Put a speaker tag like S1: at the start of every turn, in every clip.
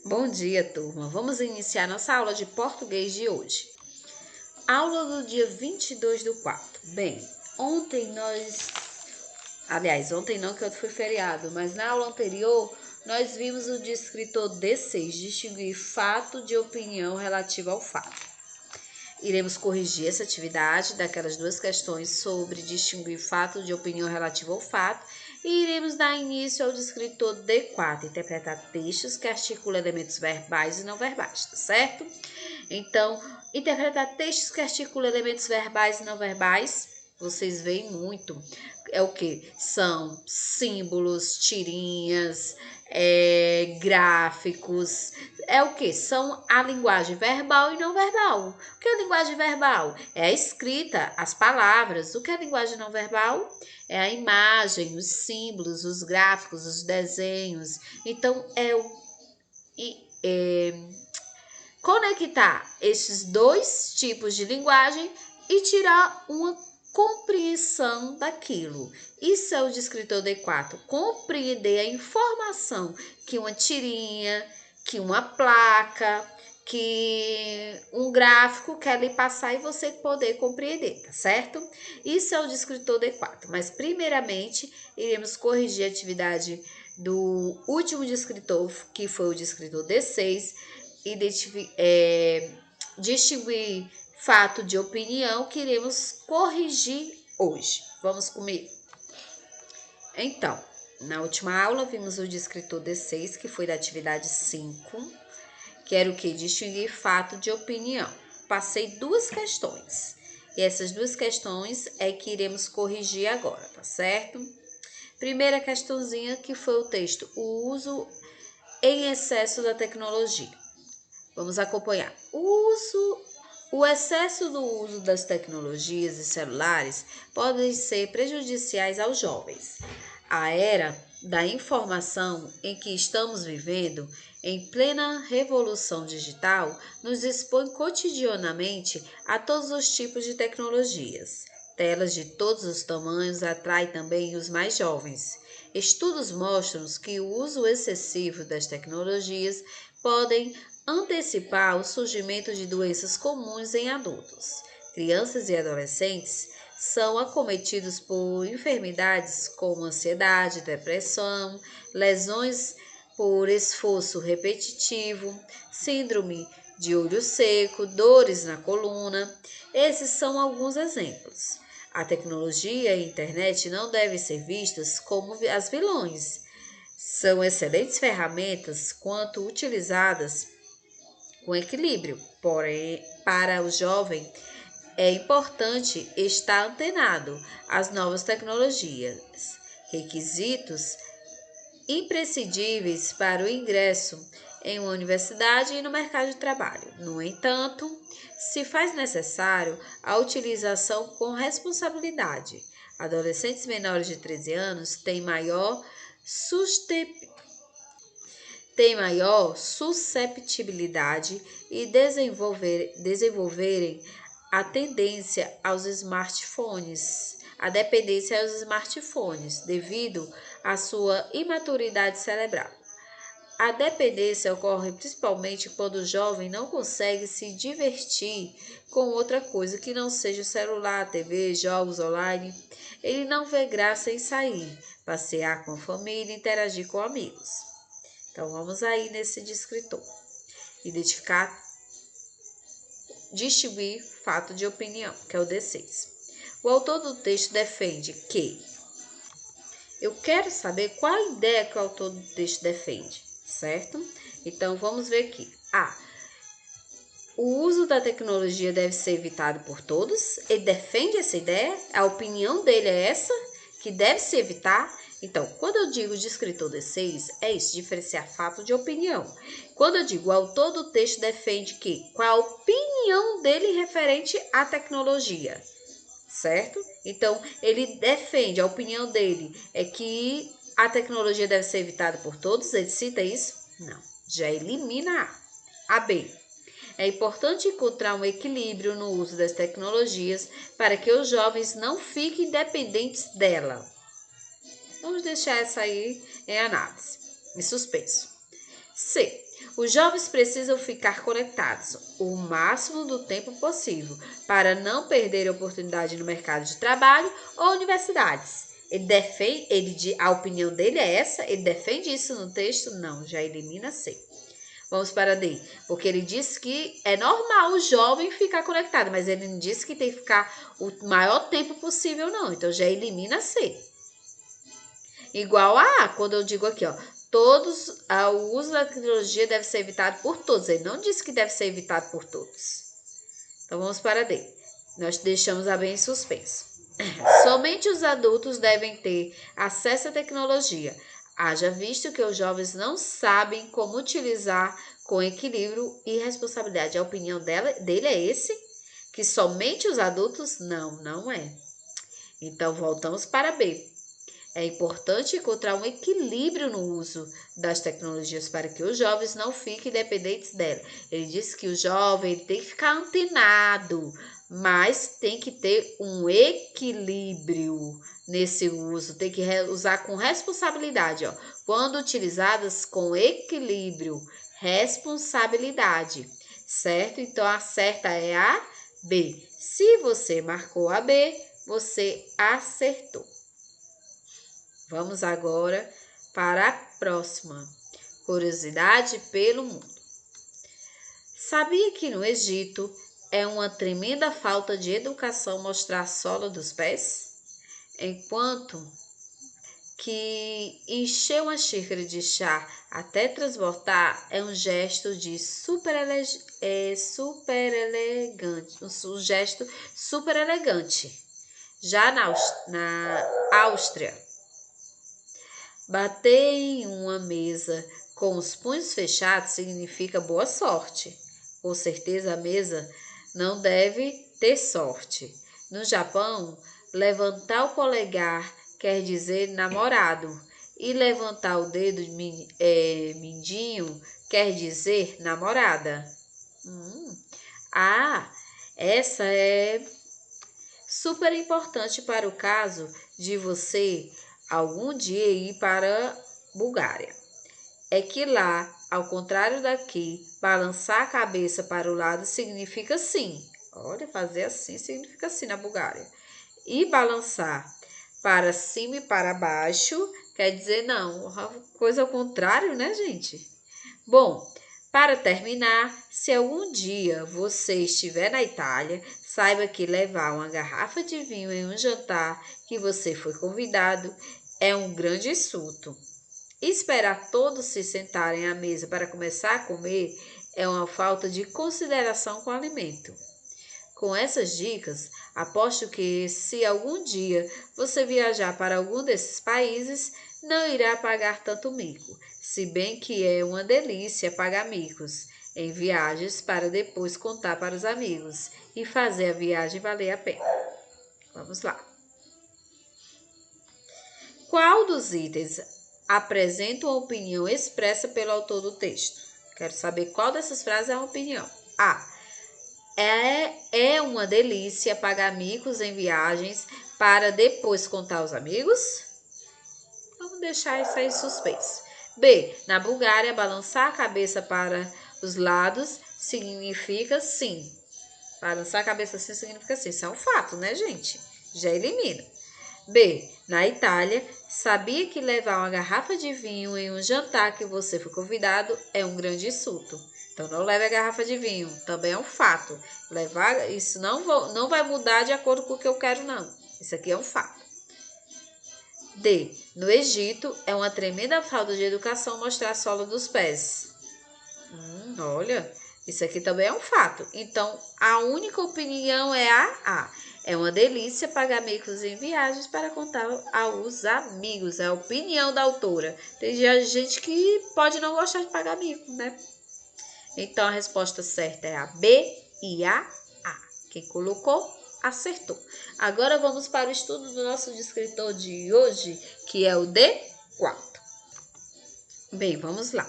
S1: Bom dia, turma! Vamos iniciar nossa aula de português de hoje. Aula do dia 22/4. Bem, ontem não, que foi feriado, mas na aula anterior nós vimos o descritor D6, distinguir fato de opinião relativa ao fato. Iremos corrigir essa atividade daquelas duas questões sobre distinguir fato de opinião relativa ao fato e iremos dar início ao descritor D4, interpretar textos que articulam elementos verbais e não verbais, tá certo? Então, interpretar textos que articulam elementos verbais e não verbais, vocês veem muito, é o que? São símbolos, tirinhas, gráficos, é o que? São a linguagem verbal e não verbal. O que é a linguagem verbal? É a escrita, as palavras. O que é a linguagem não verbal? É a imagem, os símbolos, os gráficos, os desenhos. Então, conectar esses dois tipos de linguagem e tirar uma compreensão daquilo. Isso é o descritor D4, compreender a informação que uma tirinha, que uma placa, que um gráfico quer lhe passar e você poder compreender, tá certo? Isso é o descritor D4, mas primeiramente iremos corrigir a atividade do último descritor, que foi o descritor D6, distinguir fato de opinião que iremos corrigir hoje. Vamos comigo? Então, na última aula vimos o descritor D6, que foi da atividade 5, que era o que? Distinguir fato de opinião. Passei duas questões, e essas duas questões é que iremos corrigir agora, tá certo? Primeira questãozinha, que foi o texto, o uso em excesso da tecnologia. Vamos acompanhar. O excesso do uso das tecnologias e celulares podem ser prejudiciais aos jovens. A era da informação em que estamos vivendo, em plena revolução digital, nos expõe cotidianamente a todos os tipos de tecnologias. Telas de todos os tamanhos atraem também os mais jovens. Estudos mostram que o uso excessivo das tecnologias podem antecipar o surgimento de doenças comuns em adultos. Crianças e adolescentes são acometidos por enfermidades como ansiedade, depressão, lesões por esforço repetitivo, síndrome de olho seco, dores na coluna. Esses são alguns exemplos. A tecnologia e a internet não devem ser vistas como as vilões. São excelentes ferramentas quando utilizadas com equilíbrio, porém, para o jovem é importante estar antenado às novas tecnologias, requisitos imprescindíveis para o ingresso em uma universidade e no mercado de trabalho. No entanto, se faz necessário a utilização com responsabilidade. Adolescentes menores de 13 anos têm maior susceptibilidade e desenvolverem a dependência aos smartphones, devido à sua imaturidade cerebral. A dependência ocorre principalmente quando o jovem não consegue se divertir com outra coisa que não seja o celular, TV, jogos online. Ele não vê graça em sair, passear com a família, interagir com amigos. Então, vamos aí nesse descritor. Distinguir fato de opinião, que é o D6. O autor do texto defende que... Eu quero saber qual a ideia que o autor do texto defende, certo? Então, vamos ver aqui. O uso da tecnologia deve ser evitado por todos. Ele defende essa ideia? A opinião dele é essa? Que deve se evitar? Então, quando eu digo descritor D6, é isso, diferenciar fato de opinião. Quando eu digo o autor do texto defende que, qual a opinião dele referente à tecnologia, certo? Então, ele defende, a opinião dele é que a tecnologia deve ser evitada por todos, ele cita isso? Não, já elimina A. B. É importante encontrar um equilíbrio no uso das tecnologias para que os jovens não fiquem dependentes dela. Vamos deixar essa aí em análise, em suspenso. C. Os jovens precisam ficar conectados o máximo do tempo possível para não perder oportunidade no mercado de trabalho ou universidades. A opinião dele é essa? Ele defende isso no texto? Não, já elimina C. Vamos para D, porque ele diz que é normal o jovem ficar conectado, mas ele não disse que tem que ficar o maior tempo possível, não. Então já elimina C. Igual a, quando eu digo aqui, ó, o uso da tecnologia deve ser evitado por todos. Ele não disse que deve ser evitado por todos. Então vamos para D. Nós deixamos a B em suspenso. Somente os adultos devem ter acesso à tecnologia. Haja visto que os jovens não sabem como utilizar com equilíbrio e responsabilidade. A opinião dele é esse? Que somente os adultos? Não, não é. Então voltamos para B. É importante encontrar um equilíbrio no uso das tecnologias para que os jovens não fiquem dependentes dela. Ele disse que o jovem tem que ficar antenado, mas tem que ter um equilíbrio nesse uso, tem que usar com responsabilidade, ó. Quando utilizadas com equilíbrio, responsabilidade, certo? Então a certa é a B. Se você marcou a B, você acertou. Vamos agora para a próxima. Curiosidade pelo mundo. Sabia que no Egito é uma tremenda falta de educação mostrar a sola dos pés? Enquanto que encher uma xícara de chá até transbordar é um gesto de super elegante, um gesto super elegante. Já na Áustria, bater em uma mesa com os punhos fechados significa boa sorte. Com certeza a mesa não deve ter sorte. No Japão, levantar o polegar quer dizer namorado e levantar o dedo mindinho quer dizer namorada. Essa é super importante para o caso de você algum dia ir para a Bulgária. É que lá, ao contrário daqui, balançar a cabeça para o lado significa sim. Olha, fazer assim significa sim na Bulgária. E balançar para cima e para baixo quer dizer não. Coisa ao contrário, né, gente? Bom, para terminar, se algum dia você estiver na Itália, saiba que levar uma garrafa de vinho em um jantar que você foi convidado é um grande insulto. Esperar todos se sentarem à mesa para começar a comer é uma falta de consideração com o alimento. Com essas dicas, aposto que se algum dia você viajar para algum desses países, não irá pagar tanto mico, se bem que é uma delícia pagar micos em viagens para depois contar para os amigos e fazer a viagem valer a pena. Vamos lá. Qual dos itens apresenta uma opinião expressa pelo autor do texto? Quero saber qual dessas frases é uma opinião. A. É uma delícia pagar micos em viagens para depois contar aos amigos? Vamos deixar isso aí suspenso. B. Na Bulgária, balançar a cabeça para os lados significa sim. Balançar a cabeça assim significa sim. Isso é um fato, né, gente? Já elimina. B. Na Itália, sabia que levar uma garrafa de vinho em um jantar que você foi convidado é um grande insulto. Então, não leve a garrafa de vinho. Também é um fato. Levar isso não vai mudar de acordo com o que eu quero, não. Isso aqui é um fato. D. No Egito, é uma tremenda falta de educação mostrar a sola dos pés. Olha, isso aqui também é um fato. Então, a única opinião é a A. É uma delícia pagar micos em viagens para contar aos amigos. É a opinião da autora. Tem gente que pode não gostar de pagar mico, né? Então, a resposta certa é a B e a A. Quem colocou, acertou. Agora, vamos para o estudo do nosso descritor de hoje, que é o D4. Bem, vamos lá.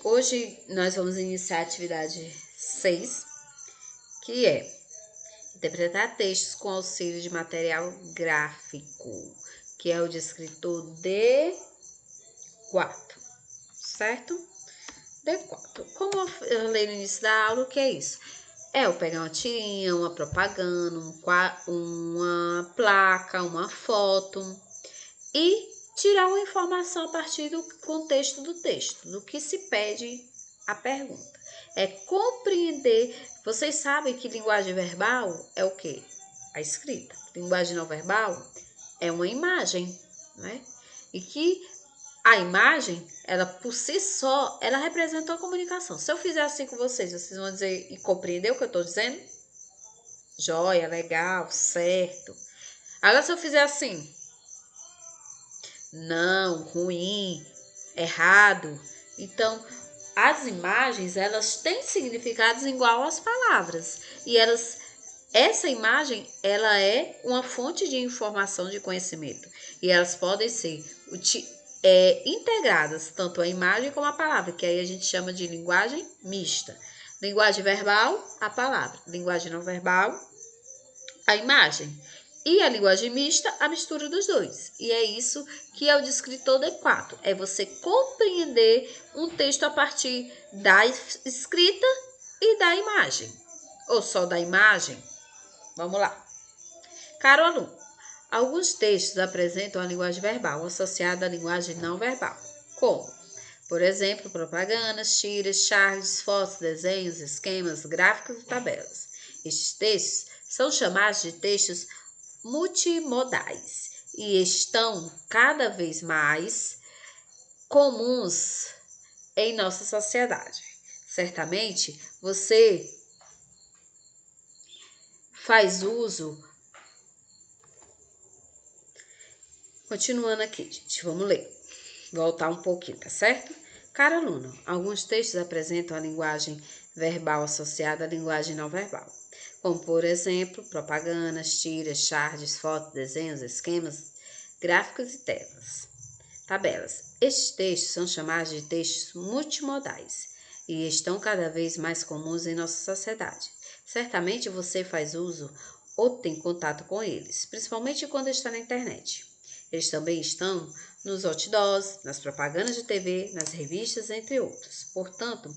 S1: Hoje, nós vamos iniciar a atividade 6, que é interpretar textos com auxílio de material gráfico, que é o descritor D4, certo? D4. Como eu falei no início da aula, o que é isso? É eu pegar uma tirinha, uma propaganda, uma placa, uma foto e tirar uma informação a partir do contexto do texto, do que se pede a pergunta. É compreender. Vocês sabem que linguagem verbal é o quê? A escrita. Linguagem não verbal é uma imagem, né? E que a imagem, ela por si só, ela representa uma comunicação. Se eu fizer assim com vocês vão dizer e compreender o que eu estou dizendo? Joia, legal, certo. Agora, se eu fizer assim, não, ruim, errado. Então, as imagens, elas têm significados igual às palavras. E essa imagem, ela é uma fonte de informação, de conhecimento. E elas podem ser integradas, tanto a imagem como a palavra, que aí a gente chama de linguagem mista. Linguagem verbal, a palavra. Linguagem não verbal, a imagem. E a linguagem mista, a mistura dos dois. E é isso que é o descritor D4. É você compreender um texto a partir da escrita e da imagem. Ou só da imagem? Vamos lá. Caro aluno, alguns textos apresentam a linguagem verbal associada à linguagem não verbal. Como? Por exemplo, propagandas, tiras, charges, fotos, desenhos, esquemas, gráficos e tabelas. Estes textos são chamados de textos multimodais e estão cada vez mais comuns em nossa sociedade. Certamente, você faz uso. Continuando aqui, gente, vamos ler. Voltar um pouquinho, tá certo? Caro aluno, alguns textos apresentam a linguagem verbal associada à linguagem não verbal, como, por exemplo, propagandas, tiras, charges, fotos, desenhos, esquemas, gráficos e tabelas. Estes textos são chamados de textos multimodais e estão cada vez mais comuns em nossa sociedade. Certamente você faz uso ou tem contato com eles, principalmente quando está na internet. Eles também estão nos outdoors, nas propagandas de TV, nas revistas, entre outros. Portanto,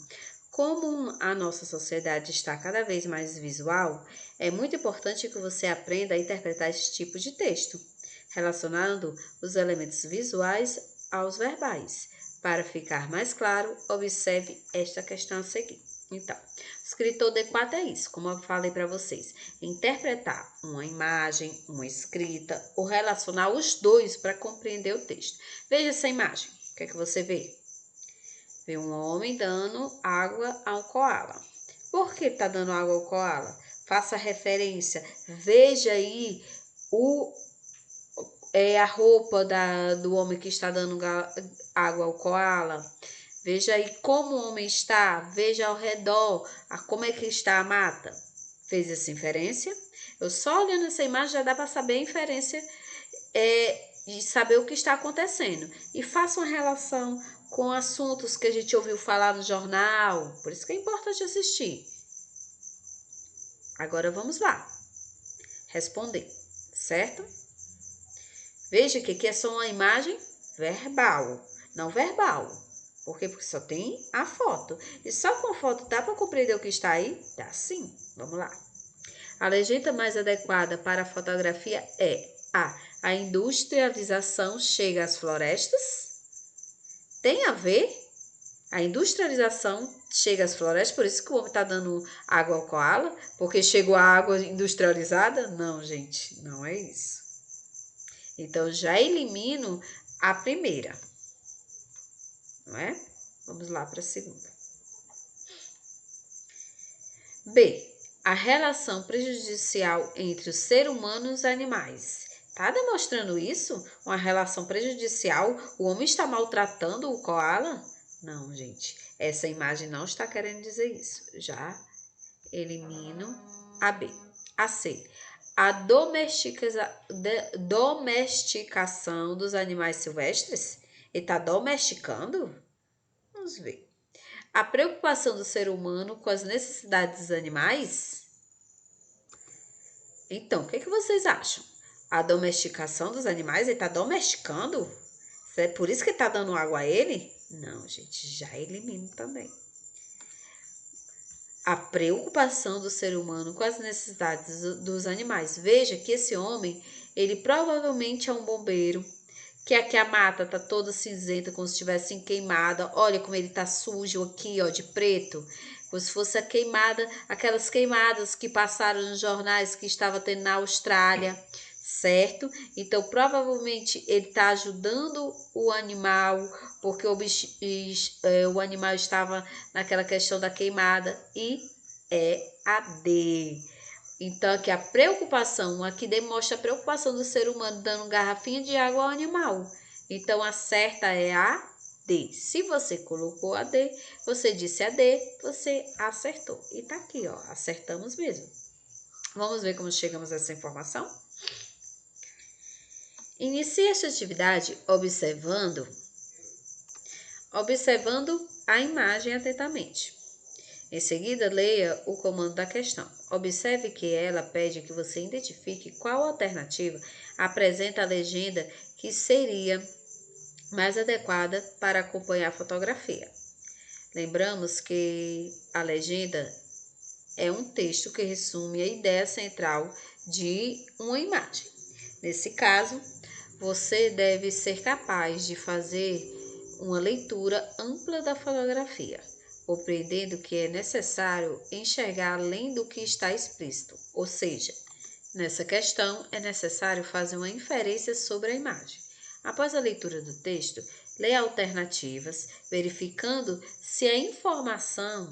S1: como a nossa sociedade está cada vez mais visual, é muito importante que você aprenda a interpretar esse tipo de texto, relacionando os elementos visuais aos verbais. Para ficar mais claro, observe esta questão a seguir. Então, o escritor D4 é isso, como eu falei para vocês, interpretar uma imagem, uma escrita, ou relacionar os dois para compreender o texto. Veja essa imagem, o que é que você vê? Vê um homem dando água a um coala. Por que está dando água ao coala? Faça referência, veja aí a roupa do homem que está dando água ao coala. Veja aí como o homem está, veja ao redor como é que está a mata. Fez essa inferência? Eu só olhando essa imagem já dá para saber a inferência e saber o que está acontecendo. E faça uma relação com assuntos que a gente ouviu falar no jornal. Por isso que é importante assistir. Agora vamos lá. Responder, certo? Veja que aqui é só uma imagem verbal, não verbal. Por quê? Porque só tem a foto. E só com a foto dá para compreender o que está aí? Dá sim. Vamos lá. A legenda mais adequada para a fotografia é a industrialização chega às florestas? Tem a ver? A industrialização chega às florestas, por isso que o homem está dando água ao coala? Porque chegou a água industrializada? Não, gente, não é isso. Então, já elimino a primeira, não é? Vamos lá para a segunda. B. A relação prejudicial entre o ser humano e os animais. Está demonstrando isso? Uma relação prejudicial? O homem está maltratando o coala? Não, gente. Essa imagem não está querendo dizer isso. Já elimino a B. A C. A domesticação dos animais silvestres? Ele está domesticando? Vamos ver. a preocupação do ser humano com as necessidades dos animais? Então, o que vocês acham? A domesticação dos animais, ele está domesticando? É por isso que está dando água a ele? Não, gente, já elimino também. A preocupação do ser humano com as necessidades dos animais. Veja que esse homem, ele provavelmente é um bombeiro, que aqui a mata tá toda cinzenta, como se estivesse queimada. Olha como ele tá sujo aqui, ó, de preto. Como se fosse a queimada, aquelas queimadas que passaram nos jornais que estava tendo na Austrália, certo? Então, provavelmente ele tá ajudando o animal, porque o animal estava naquela questão da queimada e é a D. Então, aqui a preocupação, aqui demonstra a preocupação do ser humano dando garrafinha de água ao animal. Então, a certa é a D. Se você colocou a D, você disse a D, você acertou. E tá aqui, ó, acertamos mesmo. Vamos ver como chegamos a essa informação? Inicie esta atividade observando a imagem atentamente. Em seguida, leia o comando da questão. Observe que ela pede que você identifique qual alternativa apresenta a legenda que seria mais adequada para acompanhar a fotografia. Lembramos que a legenda é um texto que resume a ideia central de uma imagem. Nesse caso, você deve ser capaz de fazer uma leitura ampla da fotografia, compreendendo que é necessário enxergar além do que está explícito, ou seja, nessa questão é necessário fazer uma inferência sobre a imagem. Após a leitura do texto, leia alternativas, verificando se a informação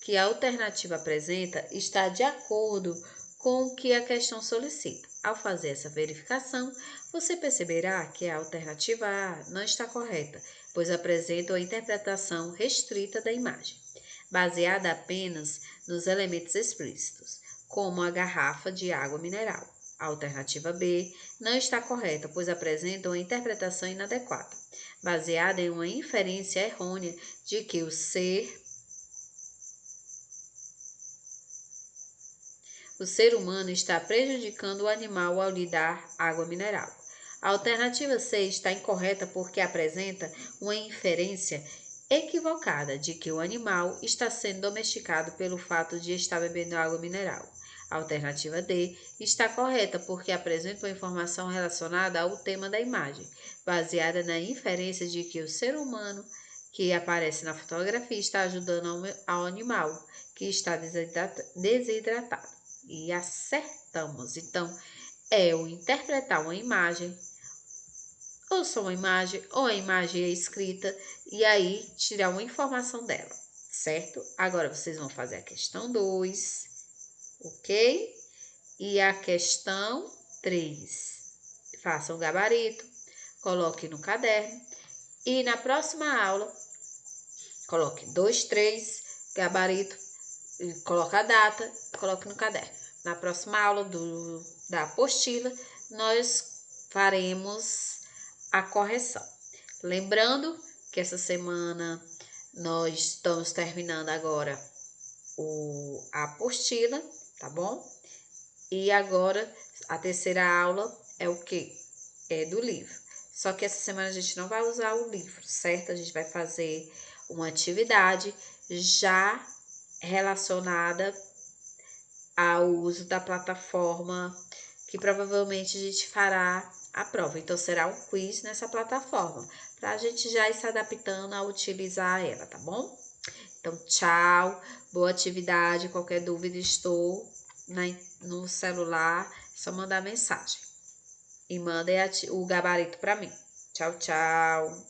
S1: que a alternativa apresenta está de acordo com o que a questão solicita. Ao fazer essa verificação, você perceberá que a alternativa A não está correta, pois apresenta uma interpretação restrita da imagem, baseada apenas nos elementos explícitos, como a garrafa de água mineral. A alternativa B não está correta, pois apresenta uma interpretação inadequada, baseada em uma inferência errônea de que o ser humano está prejudicando o animal ao lhe dar água mineral. A alternativa C está incorreta porque apresenta uma inferência equivocada de que o animal está sendo domesticado pelo fato de estar bebendo água mineral. A alternativa D está correta porque apresenta uma informação relacionada ao tema da imagem, baseada na inferência de que o ser humano que aparece na fotografia está ajudando ao animal que está desidratado. E acertamos. Então, é o interpretar uma imagem, ou só uma imagem, ou a imagem é escrita, e aí tirar uma informação dela, certo? Agora, vocês vão fazer a questão 2, ok? E a questão 3. Façam o gabarito, coloque no caderno, e na próxima aula, coloque 2, 3, gabarito, coloque a data, coloque no caderno. Na próxima aula da apostila, nós faremos a correção. Lembrando que essa semana nós estamos terminando agora a apostila, tá bom? E agora a terceira aula é o quê? É do livro. Só que essa semana a gente não vai usar o livro, certo? A gente vai fazer uma atividade já relacionada ao uso da plataforma que provavelmente a gente fará a prova. Então, será um quiz nessa plataforma, para a gente já ir se adaptando a utilizar ela, tá bom? Então, tchau, boa atividade. Qualquer dúvida, estou no celular, é só mandar mensagem. E mandem o gabarito para mim. Tchau, tchau.